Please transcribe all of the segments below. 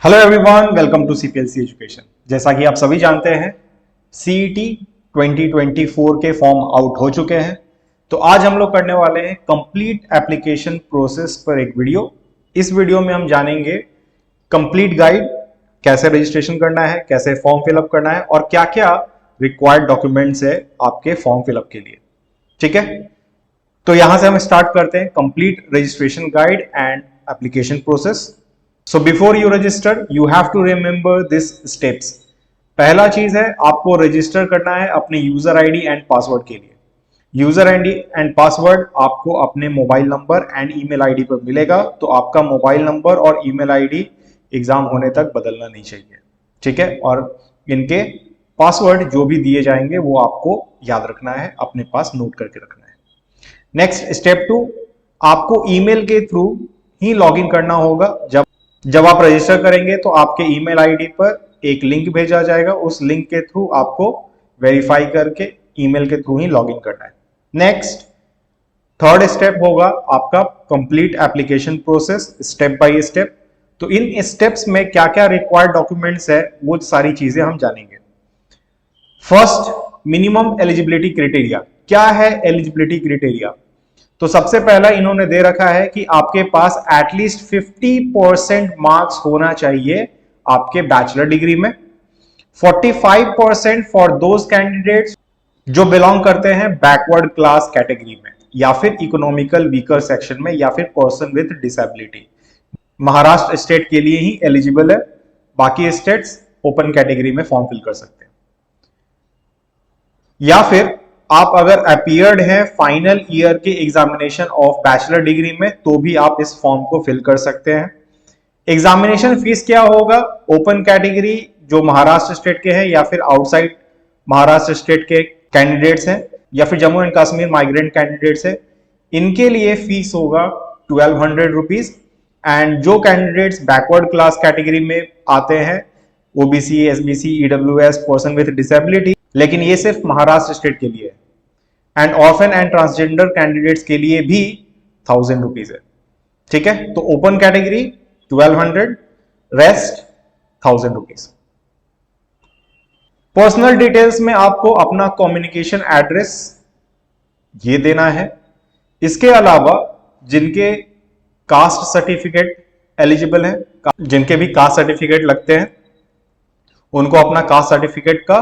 Hello everyone, welcome to CPLC education. जैसा कि आप सभी जानते हैं, सीईटी 2024 के फॉर्म आउट हो चुके हैं। तो आज हम लोग करने वाले हैं कंप्लीट एप्लीकेशन प्रोसेस पर एक वीडियो। इस वीडियो में हम जानेंगे कंप्लीट गाइड, कैसे रजिस्ट्रेशन करना है, कैसे फॉर्म फिलअप करना है और क्या क्या रिक्वायर्ड डॉक्यूमेंट्स है आपके फॉर्म फिलअप के लिए। ठीक है, तो यहां से हम स्टार्ट करते हैं complete registration guide and application process. So before you register, you have to remember this steps. पहला चीज है, आपको रजिस्टर करना है अपने यूजर आईडी एंड पासवर्ड के लिए। यूजर आईडी एंड पासवर्ड आपको अपने mobile number and email ID पर मिलेगा। तो आपका मोबाइल नंबर और ईमेल आईडी एग्जाम होने तक बदलना नहीं चाहिए। ठीक है, और इनके पासवर्ड जो भी दिए जाएंगे वो आपको याद रखना है, अपने पास नोट करके रखना है। नेक्स्ट स्टेप 2, आपको ईमेल के थ्रू ही लॉगिन करना होगा। जब आप रजिस्टर करेंगे तो आपके ईमेल आईडी पर एक लिंक भेजा जाएगा। उस लिंक के थ्रू आपको वेरीफाई करके ईमेल के थ्रू ही लॉगिन करना है। नेक्स्ट थर्ड स्टेप होगा आपका complete application process, step by step. तो इन स्टेप्स में क्या क्या रिक्वायर्ड डॉक्यूमेंट्स है वो सारी चीजें हम जानेंगे। First, minimum eligibility criteria. क्या है एलिजिबिलिटी क्राइटेरिया? तो सबसे पहला इन्होंने दे रखा है कि आपके पास एटलीस्ट 50% मार्क्स होना चाहिए आपके बैचलर डिग्री में। 45% फॉर दोज कैंडिडेट्स जो बिलोंग करते हैं बैकवर्ड क्लास कैटेगरी में या फिर इकोनॉमिकल वीकर सेक्शन में या फिर person with disability. Maharashtra state के लिए ही एलिजिबल है, बाकी स्टेट्स ओपन कैटेगरी में फॉर्म फिल कर सकते हैं। या फिर आप अगर अपीयर्ड हैं फाइनल ईयर के एग्जामिनेशन ऑफ बैचलर डिग्री में तो भी आप इस फॉर्म को फिल कर सकते हैं। एग्जामिनेशन फीस क्या होगा? ओपन कैटेगरी जो महाराष्ट्र स्टेट के हैं या फिर आउटसाइड महाराष्ट्र स्टेट के कैंडिडेट्स हैं या फिर Jammu and Kashmir migrant candidates हैं, इनके लिए फीस होगा 1200 रुपीज। एंड जो कैंडिडेट्स बैकवर्ड क्लास कैटेगरी में आते हैं, OBC, SBC, EWS, person with disability, लेकिन ये सिर्फ महाराष्ट्र स्टेट के लिए है। And orphan and transgender candidates के लिए भी 1000 रुपीज है। ठीक है, तो open category 1200, rest 1000 rupees. Personal details में आपको अपना कम्युनिकेशन एड्रेस ये देना है। इसके अलावा जिनके कास्ट सर्टिफिकेट एलिजिबल है, जिनके भी कास्ट सर्टिफिकेट लगते हैं, उनको अपना कास्ट सर्टिफिकेट का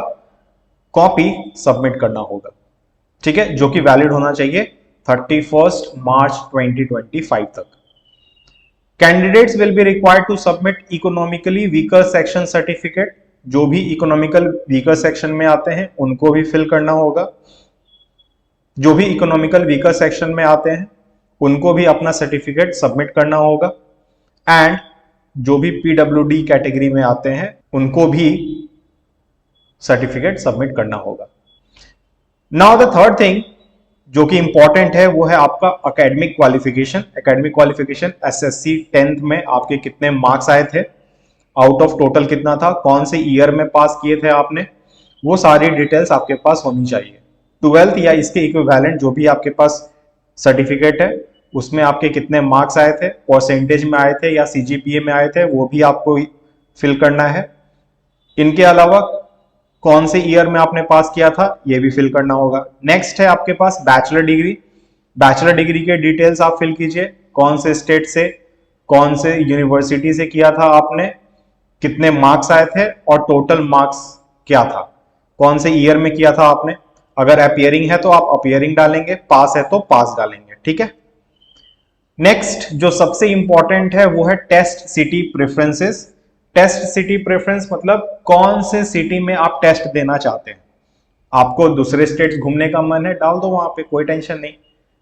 कॉपी सबमिट करना होगा। ठीक है, जो कि वैलिड होना चाहिए 31 मार्च 2025 तक। Candidates will be required to submit economically weaker section certificate. जो भी इकोनॉमिकल वीकर सेक्शन में आते हैं उनको भी फिल करना होगा। जो भी इकोनॉमिकल वीकर सेक्शन में आते हैं उनको भी अपना सर्टिफिकेट सबमिट करना होगा। एंड जो भी पीडब्ल्यूडी कैटेगरी में आते हैं उनको भी सर्टिफिकेट सबमिट करना होगा। नाउ द थर्ड थिंग जो कि इंपॉर्टेंट है वो है आपका academic qualification. Academic qualification SSC 10th में आपके कितने मार्क्स आए थे, आउट ऑफ टोटल कितना था, कौन से ईयर में पास किए थे आपने, वो सारी डिटेल्स आपके पास होनी चाहिए। 12th या इसके इक्विवेलेंट जो भी आपके पास सर्टिफिकेट है उसमें आपके कितने मार्क्स आए थे, परसेंटेज में आए थे या सीजीपीए में आए थे, वो भी आपको फिल करना है। इनके अलावा कौन से ईयर में आपने पास किया था ये भी फिल करना होगा। नेक्स्ट है आपके पास बैचलर डिग्री। बैचलर डिग्री के डिटेल्स आप फिल कीजिए, कौन से स्टेट से, कौन से यूनिवर्सिटी से किया था आपने, कितने मार्क्स आए थे और टोटल मार्क्स क्या था, कौन से ईयर में किया था आपने। अगर अपीयरिंग है तो आप अपीयरिंग डालेंगे, पास है तो पास डालेंगे। ठीक है, नेक्स्ट जो सबसे इंपॉर्टेंट है वो है test city preferences. Test city preference मतलब कौन से सिटी में आप टेस्ट देना चाहते हैं। आपको दूसरे स्टेट्स घूमने का मन है, डाल दो वहां पे, कोई टेंशन नहीं,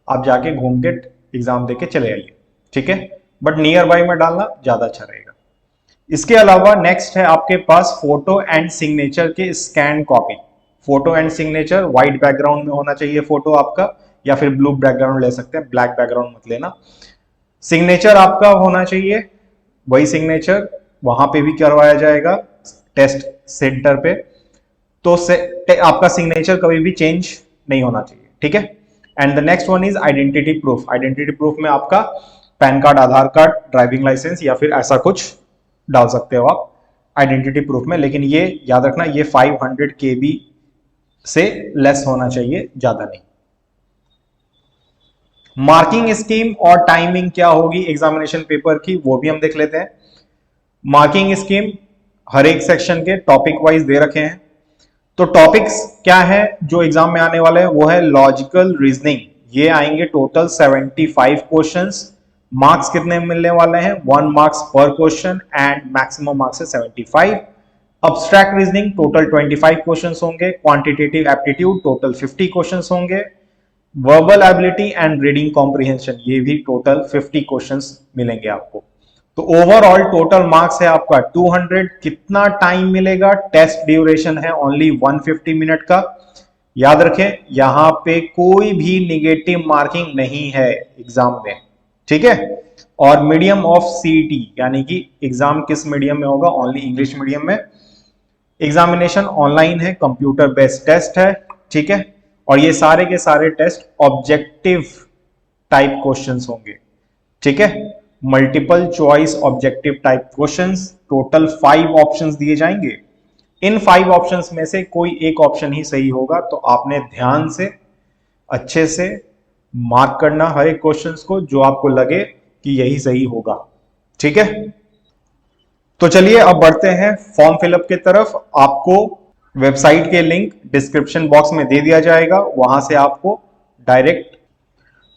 आप जाके घूम के एग्जाम देके चले आइए। ठीक है, बट नियर बाई में डालना ज्यादा अच्छा रहेगा। इसके अलावा नेक्स्ट है आपके पास फोटो एंड सिग्नेचर के scan copy. Photo and signature white background में होना चाहिए फोटो आपका, या फिर ब्लू बैकग्राउंड ले सकते हैं, ब्लैक बैकग्राउंड मत लेना। सिग्नेचर आपका होना चाहिए वही सिग्नेचर वहां पे भी करवाया जाएगा टेस्ट सेंटर पे, तो आपका सिग्नेचर कभी भी चेंज नहीं होना चाहिए। ठीक है, and the next one is identity proof. Identity proof में आपका पैन कार्ड, आधार कार्ड, ड्राइविंग लाइसेंस या फिर ऐसा कुछ डाल सकते हो आप आइडेंटिटी प्रूफ में, लेकिन ये याद रखना ये 500 KB से लेस होना चाहिए, ज्यादा नहीं। मार्किंग स्कीम और टाइमिंग क्या होगी एग्जामिनेशन पेपर की, वो भी हम देख लेते हैं। मार्किंग स्कीम हर एक सेक्शन के टॉपिक वाइज दे रखे हैं। तो टॉपिक्स क्या है जो एग्जाम में आने वाले हैं, वो है लॉजिकल रीजनिंग। ये आएंगे टोटल 75 क्वेश्चंस। मार्क्स कितने मिलने वाले हैं, 1 मार्क्स पर क्वेश्चन एंड मैक्सिमम मार्क्स है 75। अब्स्ट्रैक्ट रीजनिंग टोटल 25 क्वेश्चंस होंगे। क्वांटिटेटिव एप्टीट्यूड टोटल 50 क्वेश्चंस होंगे। Verbal ability and reading comprehension ये भी टोटल 50 क्वेश्चंस मिलेंगे आपको। तो ओवरऑल टोटल मार्क्स है आपका 200। कितना टाइम मिलेगा, टेस्ट ड्यूरेशन है ओनली 150 मिनट का। याद रखें यहां पे कोई भी निगेटिव मार्किंग नहीं है एग्जाम में, ठीक है। और मीडियम ऑफ सीईटी यानी कि एग्जाम किस मीडियम में होगा, ओनली इंग्लिश मीडियम में। एग्जामिनेशन ऑनलाइन है, कंप्यूटर बेस्ड टेस्ट है, ठीक है। और ये सारे के सारे टेस्ट ऑब्जेक्टिव टाइप क्वेश्चंस होंगे, ठीक है। Multiple choice objective type questions. Total 5 options दिए जाएंगे। इन 5 ऑप्शंस में से कोई एक ऑप्शन ही सही होगा, तो आपने ध्यान से अच्छे से मार्क करना हर एक क्वेश्चंस को जो आपको लगे कि यही सही होगा, ठीक है। तो चलिए अब बढ़ते हैं फॉर्म फिलअप की तरफ। आपको वेबसाइट के लिंक डिस्क्रिप्शन बॉक्स में दे दिया जाएगा, वहां से आपको डायरेक्ट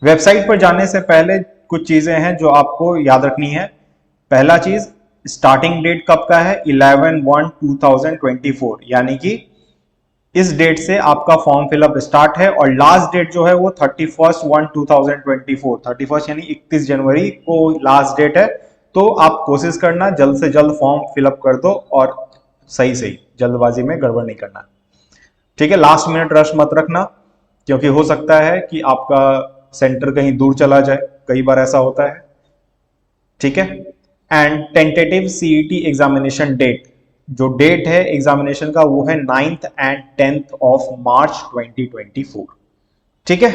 वेबसाइट पर जाने से पहले कुछ चीजें हैं जो आपको याद रखनी है। पहला चीज, स्टार्टिंग डेट कब का है, 11/1/2024, यानी कि इस डेट से आपका फॉर्म फिलअप स्टार्ट है। और लास्ट डेट जो है वो 31/1/2024, 31 यानी 31 जनवरी को लास्ट डेट है। तो आप कोशिश करना जल्द से जल्द फॉर्म फिलअप कर दो, और सही सही, जल्दबाजी में गड़बड़ नहीं करना, ठीक है। लास्ट मिनट रश मत रखना, क्योंकि हो सकता है कि आपका सेंटर कहीं दूर चला जाए, कई बार ऐसा होता है, ठीक है। And tentative CET examination date, जो डेट है एग्जामिनेशन का वो है 9th and 10th of March 2024, ठीक है।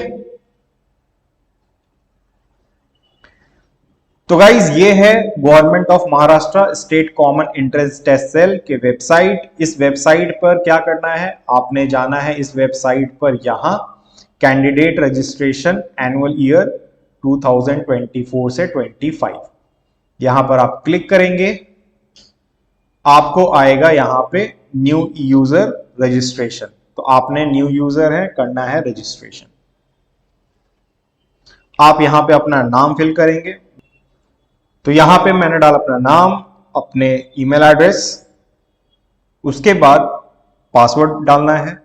तो गाइज ये है government of Maharashtra state common entrance test cell के वेबसाइट। इस वेबसाइट पर क्या करना है, आपने जाना है इस वेबसाइट पर, यहां कैंडिडेट रजिस्ट्रेशन एनुअल ईयर 2024 से 25, यहां पर आप क्लिक करेंगे, आपको आएगा यहां पे न्यू यूजर रजिस्ट्रेशन। तो आपने न्यू यूजर है, करना है रजिस्ट्रेशन। आप यहां पे अपना नाम फिल करेंगे। तो यहां पे मैंने डाला अपना नाम, अपने ईमेल एड्रेस, उसके बाद पासवर्ड डालना है।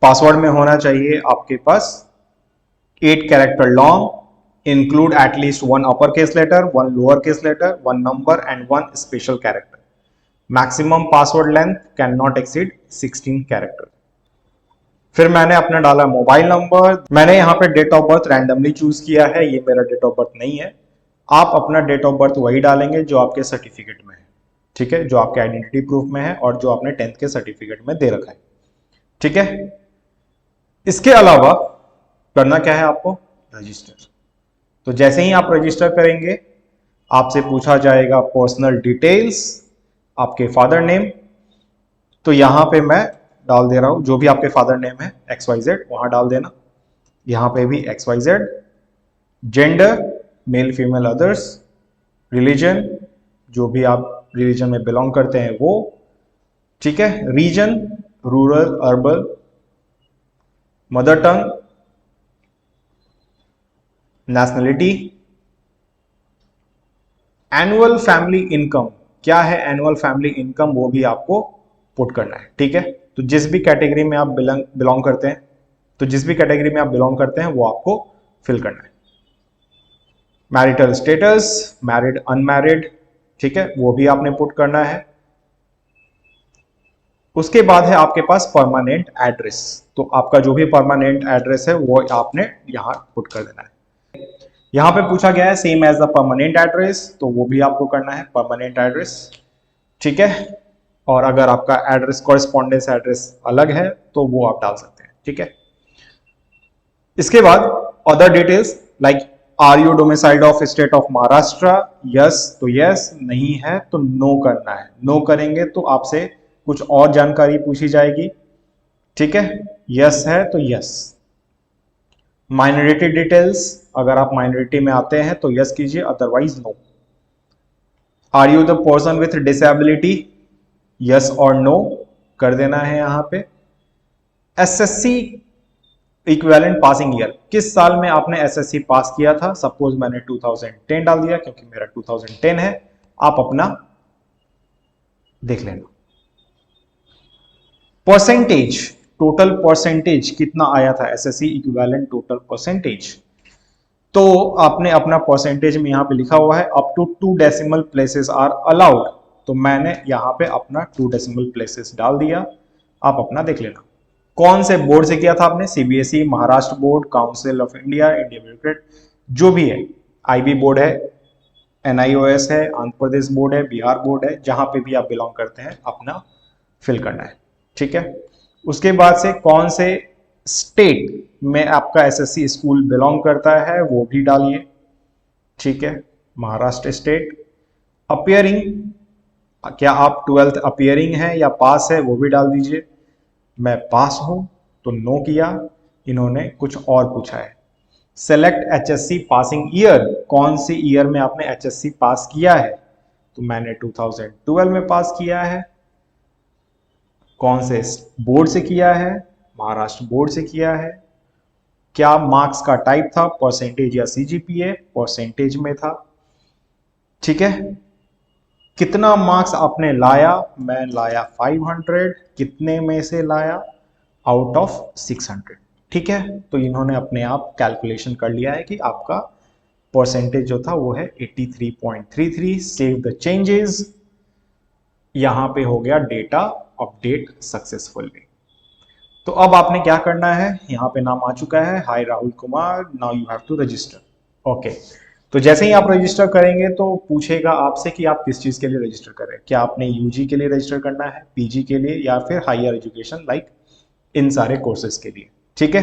पासवर्ड में होना चाहिए आपके पास 8 character long, include at least 1 upper case letter, 1 lower case letter, 1 number and 1 special character. Maximum password length can not exceed 16 character. फिर मैंने अपना डाला मोबाइल नंबर। मैंने यहाँ पे date of birth randomly choose किया है, ये मेरा डेट ऑफ बर्थ नहीं है। आप अपना डेट ऑफ बर्थ वही डालेंगे जो आपके सर्टिफिकेट में है, ठीक है, जो आपके आइडेंटिटी प्रूफ में है और जो आपने 10th के सर्टिफिकेट में दे रखा है, ठीक है। इसके अलावा करना क्या है आपको, रजिस्टर। तो जैसे ही आप रजिस्टर करेंगे आपसे पूछा जाएगा पर्सनल डिटेल्स, आपके फादर नेम। तो यहां पे मैं डाल दे रहा हूं जो भी आपके फादर नेम है XYZ, वहां डाल देना। यहां पे भी XYZ। Gender male female others. Religion जो भी आप रिलीजन में बिलोंग करते हैं वो, ठीक है। Region rural urban. Mother tongue. Nationality. Annual family income, क्या है एनुअल फैमिली इनकम, वो भी आपको पुट करना है, ठीक है। तो जिस भी कैटेगरी में आप बिलोंग करते हैं, वो आपको फिल करना है। मैरिटल स्टेटस, मैरिड अनमैरिड, ठीक है, वो भी आपने पुट करना है। उसके बाद है आपके पास परमानेंट एड्रेस। तो आपका जो भी परमानेंट एड्रेस है वो आपने यहां पुट कर देना है। यहां पे पूछा गया है same as the permanent address, तो वो भी आपको करना है परमानेंट एड्रेस, ठीक है। और अगर आपका एड्रेस कॉरेस्पॉन्डेंस एड्रेस अलग है तो वो आप डाल सकते हैं, ठीक है। इसके बाद other details like are you domiciled of state of Maharashtra, yes तो यस, नहीं है तो नो करना है। नो करेंगे तो आपसे कुछ और जानकारी पूछी जाएगी, ठीक है। यस है तो यस। माइनॉरिटी डिटेल्स, अगर आप माइनॉरिटी में आते हैं तो यस कीजिए, otherwise no. Are you the person with disability, yes और नो कर देना है यहां पे। एसएससी इक्विवेलेंट पासिंग ईयर, किस साल में आपने एसएससी पास किया था। सपोज मैंने 2010 डाल दिया क्योंकि मेरा 2010 है, आप अपना देख लेना। परसेंटेज, टोटल परसेंटेज कितना आया था एसएससी इक्विवेलेंट टोटल परसेंटेज, तो आपने अपना परसेंटेज में यहां पे लिखा हुआ है up to 2 decimal places are allowed, तो मैंने यहां पे अपना 2 डेसिमल प्लेसेस डाल दिया, आप अपना देख लेना। कौन से बोर्ड से किया था आपने, CBSE, Maharashtra board, council of India, India bureaucrat, जो भी है, आईबी बोर्ड है, एनआईओएस है, आंध्र प्रदेश बोर्ड है, बिहार बोर्ड है, जहां पे भी आप बिलोंग करते हैं अपना फिल करना है, ठीक है। उसके बाद से कौन से स्टेट में आपका एसएससी स्कूल बिलोंग करता है वो भी डालिए, ठीक है। महाराष्ट्र स्टेट। अपियरिंग, क्या आप 12th अपियरिंग है या पास है वो भी डाल दीजिए। मैं पास हूं तो नो किया, इन्होंने कुछ और पूछा है। सेलेक्ट एचएससी पासिंग ईयर, कौन सी ईयर में आपने एचएससी पास किया है, तो मैंने 2012 में पास किया है। कौन से बोर्ड से किया है, महाराष्ट्र बोर्ड से किया है। क्या मार्क्स का टाइप था, परसेंटेज या सीजीपीए, परसेंटेज में था, ठीक है। कितना मार्क्स आपने लाया, मैं लाया 500, कितने में से लाया, आउट ऑफ 600, ठीक है। तो इन्होंने अपने आप कैलकुलेशन कर लिया है कि आपका परसेंटेज जो था वो है 83.33। सेव द चेंजेस, यहां पे हो गया डेटा अपडेट सक्सेसफुली। तो अब आपने क्या करना है, यहां पे नाम आ चुका है, hi Rahul Kumar, now you have to register. Okay, तो जैसे ही आप रजिस्टर करेंगे तो पूछेगा आपसे कि आप किस चीज के लिए रजिस्टर करें, क्या आपने यूजी के लिए रजिस्टर करना है, पीजी के लिए, या फिर हायर एजुकेशन लाइक इन सारे कोर्सेज के लिए, ठीक है।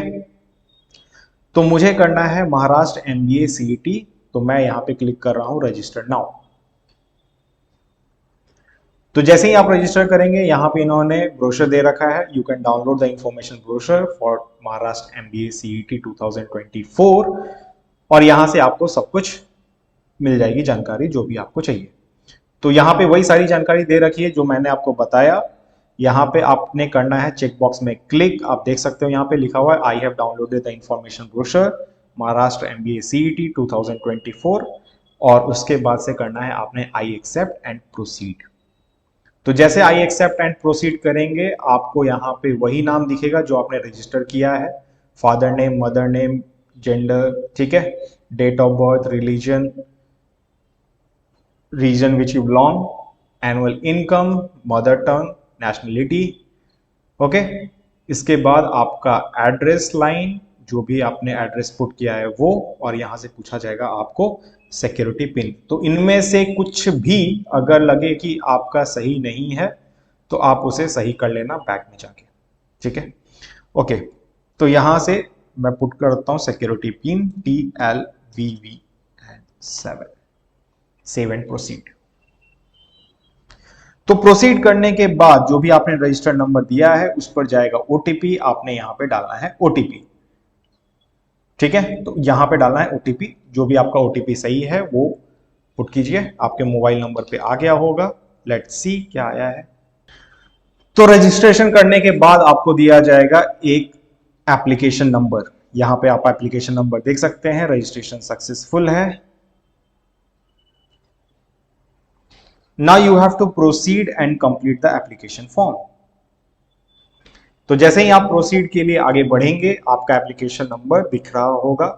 तो मुझे करना है महाराष्ट्र एमबीए सीईटी, तो मैं यहां पे क्लिक कर रहा हूं रजिस्टर नाउ। तो जैसे ही आप रजिस्टर करेंगे यहां पे इन्होंने ब्रोशर दे रखा है, you can download the information brochure for Maharashtra MBA CET 2024, और यहां से आपको सब कुछ मिल जाएगी जानकारी जो भी आपको चाहिए। तो यहां पे वही सारी जानकारी दे रखी है जो मैंने आपको बताया। यहां पे आपने करना है चेक बॉक्स में क्लिक, आप देख सकते हो यहां पे लिखा हुआ है I have downloaded the information brochure Maharashtra MBA CET 2024, और उसके बाद से करना है आपने आई एक्सेप्ट एंड प्रोसीड। तो जैसे आई एक्सेप्ट एंड प्रोसीड करेंगे आपको यहाँ पे वही नाम दिखेगा जो आपने रजिस्टर किया है, father name, mother name, gender, ठीक है, date of birth, religion, region which you belong, annual income, mother tongue, nationality, okay. इसके बाद आपका एड्रेस लाइन, जो भी आपने एड्रेस पुट किया है वो, और यहां से पूछा जाएगा आपको सिक्योरिटी पिन। तो इनमें से कुछ भी अगर लगे कि आपका सही नहीं है तो आप उसे सही कर लेना बैक में जाके, ठीक है। ओके, तो यहां से मैं पुट करता हूं security pin TLVV7, save and proceed. तो प्रोसीड करने के बाद जो भी आपने रजिस्टर नंबर दिया है उस पर जाएगा ओटीपी, आपने यहां पे डालना है ओटीपी, ठीक है। तो यहां पे डालना है ओटीपी, जो भी आपका ओटीपी सही है वो पुट कीजिए, आपके मोबाइल नंबर पे आ गया होगा। लेट्स सी क्या आया है। तो रजिस्ट्रेशन करने के बाद आपको दिया जाएगा एक एप्लीकेशन नंबर, यहां पे आप एप्लीकेशन नंबर देख सकते हैं, रजिस्ट्रेशन सक्सेसफुल है। Now you have to proceed and complete the application form. तो जैसे ही आप प्रोसीड के लिए आगे बढ़ेंगे आपका एप्लीकेशन नंबर दिख रहा होगा।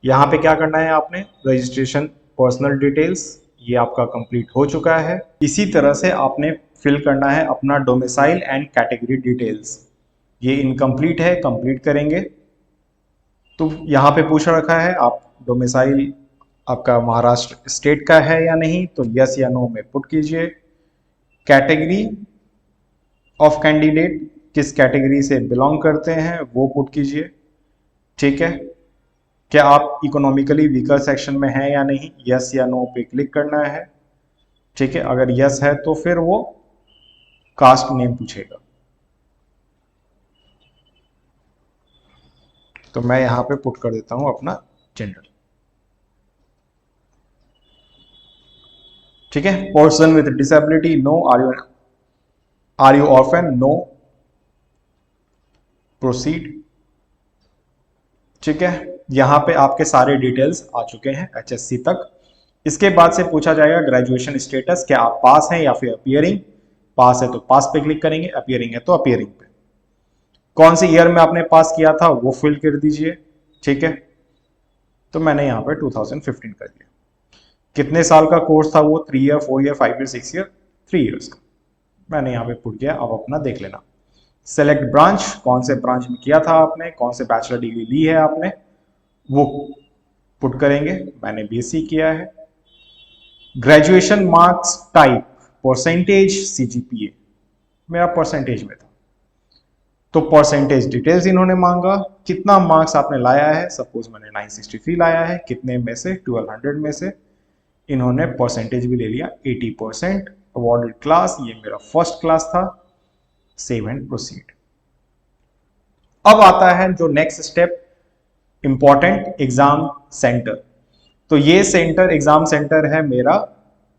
यहां पे क्या करना है आपने, रजिस्ट्रेशन पर्सनल डिटेल्स, ये आपका कंप्लीट हो चुका है। इसी तरह से आपने फिल करना है अपना डोमिसाइल एंड कैटेगरी डिटेल्स, ये इनकम्प्लीट है, कंप्लीट करेंगे। तो यहां पे पूछ रखा है आप डोमिसाइल आपका महाराष्ट्र स्टेट का है या नहीं, तो यस या नो में पुट कीजिए। कैटेगरी ऑफ कैंडिडेट, किस कैटेगरी से बिलोंग करते हैं वो पुट कीजिए, ठीक है। क्या आप इकोनॉमिकली वीकर सेक्शन में हैं या नहीं, यस या नो पे क्लिक करना है। ठीक है, अगर यस है तो फिर वो कास्ट नेम पूछेगा। तो मैं यहां पे पुट कर देता हूं अपना जेंडर। ठीक है, person with disability no, are you orphan, no, proceed. ठीक है, यहां पे आपके सारे डिटेल्स आ चुके हैं HSC तक। इसके बाद से पूछा जाएगा ग्रेजुएशन स्टेटस, क्या आप पास हैं या फिर अपियरिंग। पास है तो पास पे क्लिक करेंगे, अपियरिंग है तो अपियरिंग पे। कौन सी ईयर में आपने पास किया था वो फिल कर दीजिए। ठीक है, तो मैंने यहाँ पे 2015 कर दिया। कितने साल का कोर्स था वो, 3 year, 4 year, 5 year, 6 year, 3 years का मैंने यहाँ पे पुट किया। अब अपना देख लेना। सेलेक्ट ब्रांच, कौन से ब्रांच में किया था आपने, कौन से बैचलर डिग्री ली है आपने, वो पुट करेंगे। मैंने BSc किया है। Graduation marks type, percentage, CGPA, मेरा परसेंटेज में था तो परसेंटेज डिटेल्स इन्होंने मांगा। कितना मार्क्स आपने लाया है, सपोज मैंने 963 लाया है, कितने में से, 1200 में से। इन्होंने परसेंटेज भी ले लिया 80%। अवॉर्डेड क्लास, ये मेरा फर्स्ट क्लास था। Save and proceed. अब आता है जो next step, important, exam centre. तो ये सेंटर, एग्जाम सेंटर है मेरा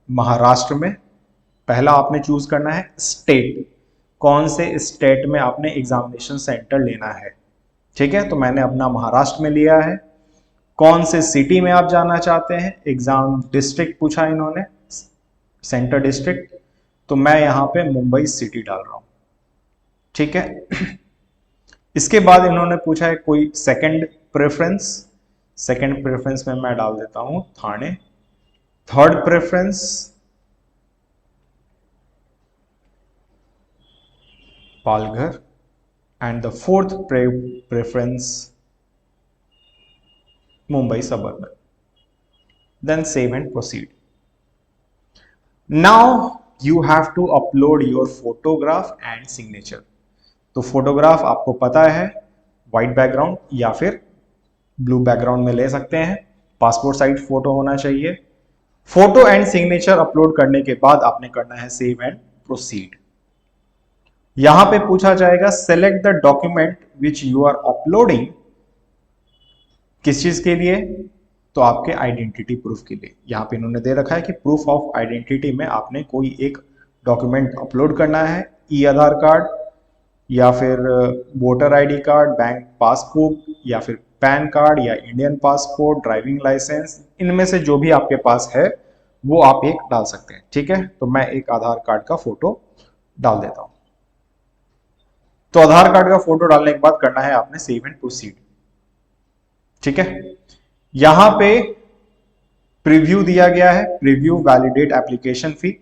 महाराष्ट्र में। पहला आपने चूज करना है स्टेट, कौन से स्टेट में आपने एग्जामिनेशन सेंटर लेना है। ठीक है, तो मैंने अपना महाराष्ट्र में लिया है। कौन से सिटी में आप जाना चाहते हैं, एग्जाम डिस्ट्रिक्ट पूछा इन्होंने, सेंटर डिस्ट्रिक्ट, तो मैं यहां पे मुंबई सिटी डाल रहा हूं। ठीक है, इसके बाद इन्होंने पूछा है कोई सेकंड प्रेफरेंस। सेकंड प्रेफरेंस में मैं डाल देता हूं Thane. Third preference Palghar, and the fourth preference Mumbai suburban. Then save and proceed. Now you have to upload your photograph and signature. तो फोटोग्राफ आपको पता है, व्हाइट बैकग्राउंड या फिर ब्लू बैकग्राउंड में ले सकते हैं। पासपोर्ट साइज फोटो होना चाहिए। फोटो एंड सिग्नेचर अपलोड करने के बाद आपने करना है सेव एंड प्रोसीड। यहां पे पूछा जाएगा select the document which you are uploading. किस चीज के लिए, तो आपके आइडेंटिटी प्रूफ के लिए। यहां पे इन्होंने दे रखा है कि प्रूफ ऑफ आइडेंटिटी में आपने कोई एक डॉक्यूमेंट अपलोड करना है, ई आधार कार्ड या फिर voter ID card, bank passbook या फिर पैन कार्ड या इंडियन पासपोर्ट, ड्राइविंग लाइसेंस, इनमें से जो भी आपके पास है वो आप एक डाल सकते हैं। ठीक है, तो मैं एक आधार कार्ड का फोटो डाल देता हूं। तो आधार कार्ड का फोटो डालने के बाद करना है आपने सेव एंड प्रोसीड। ठीक है, यहां पे प्रीव्यू दिया गया है, प्रीव्यू वैलिडेट एप्लीकेशन फी।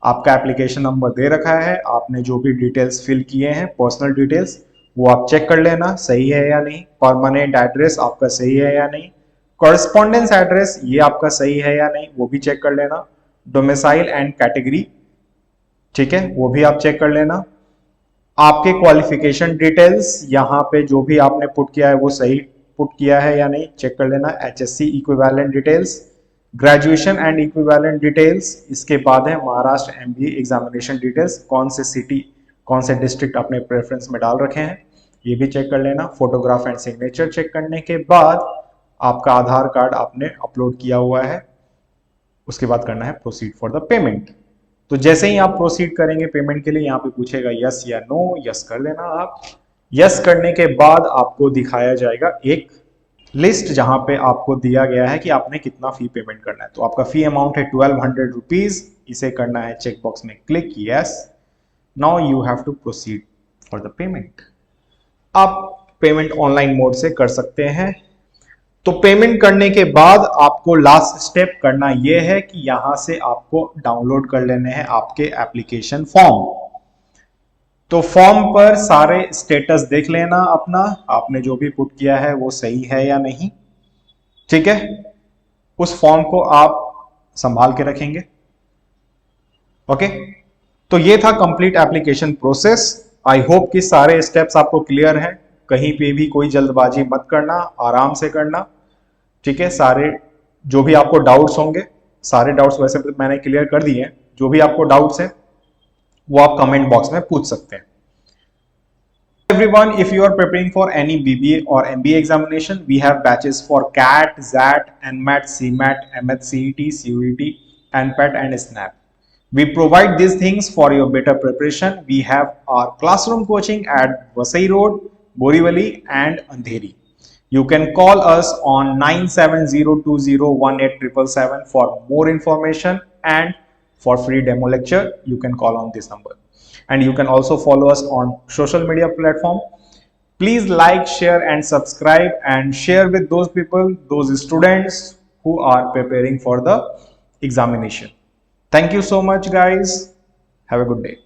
आपका एप्लीकेशन नंबर दे रखा है, आपने जो भी डिटेल्स फिल किए हैं, पर्सनल डिटेल्स, वो आप चेक कर लेना सही है या नहीं। परमानेंट एड्रेस आपका सही है या नहीं। कॉरेस्पॉन्डेंस एड्रेस ये आपका सही है या नहीं, वो भी चेक कर लेना। डोमिसाइल एंड कैटेगरी, ठीक है, वो भी आप चेक कर लेना। आपके क्वालिफिकेशन डिटेल्स यहां पे जो भी आपने पुट किया है वो सही पुट किया है या नहीं, चेक कर लेना। HSC equivalent details, graduation and equivalent details, इसके बाद है महाराष्ट्र MBA एग्जामिनेशन डिटेल्स, कौन से सिटी, कौन से डिस्ट्रिक्ट अपने प्रेफरेंस में डाल रखे हैं, ये भी चेक कर लेना। फोटोग्राफ एंड सिग्नेचर चेक करने के बाद आपका आधार कार्ड आपने अपलोड किया हुआ है, उसके बाद करना है प्रोसीड फॉर द पेमेंट। तो जैसे ही आप प्रोसीड करेंगे पेमेंट के लिए, यहाँ पे पूछेगा यस या नो, यस कर देना आप। यस करने के बाद आपको दिखाया जाएगा एक लिस्ट जहां पे आपको दिया गया है कि आपने कितना फी पेमेंट करना है। तो आपका फी अमाउंट है 1200 रुपीज, इसे करना है चेक बॉक्स में click, yes. Now you have to proceed for the payment. आप पेमेंट ऑनलाइन मोड से कर सकते हैं। तो पेमेंट करने के बाद आपको लास्ट स्टेप करना यह है कि यहां से आपको डाउनलोड कर लेने हैं आपके एप्लीकेशन फॉर्म। तो फॉर्म पर सारे स्टेटस देख लेना अपना, आपने जो भी पुट किया है वो सही है या नहीं। ठीक है, उस फॉर्म को आप संभाल के रखेंगे। ओके, तो ये था complete application process. I hope कि सारे स्टेप्स आपको क्लियर हैं। कहीं पे भी कोई जल्दबाजी मत करना, आराम से करना। ठीक है, सारे जो भी आपको डाउट्स होंगे, सारे डाउट्स वैसे तो मैंने क्लियर कर दिए हैं, जो भी आपको डाउट्स हैं वो आप कमेंट बॉक्स में पूछ सकते हैं। Everyone, if you are preparing for any BBA or MBA examination, we have batches for CAT, ZAT, NMAT, CMAT, MHCET, CUET, NPAT and SNAP. We provide these things for your better preparation. We have our classroom coaching at Vasai Road, Borivali and Andheri. You can call us on 9702018777 for more information, and for free demo lecture you can call on this number. And you can also follow us on social media platform. Please like, share and subscribe, and share with those people, those students who are preparing for the examination. Thank you so much guys. Have a good day.